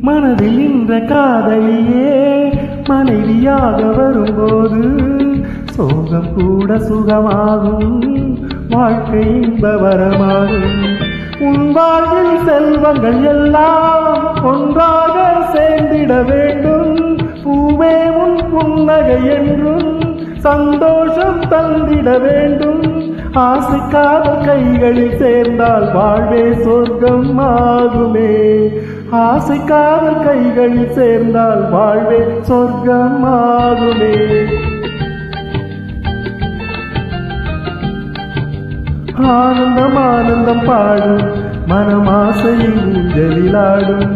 மனதில் நின்ற காதலியே மனைவியாக வரும்போது சோகம் கூட சுகமாகும், வாழ்க்கை இன்பவரமாகும். உன் வாழ்வில் செல்வங்கள் எல்லாம் ஒன்றாக சேர்ந்திட வேண்டும். பூவே உன் புன்னகை என்றும் சந்தோஷம் தந்திட வேண்டும். ஆசைக்காத கைகளில் சேர்ந்தால் வாழ்வே சொர்க்கம் ஆகுமே. ஆசைக்காத கைகளில் சேர்ந்தால் வாழ்வே சொர்க்கம் ஆகுமே. ஆனந்தம் ஆனந்தம் பாடும், மனமாசையில் ஊஞ்சலிலாடும்.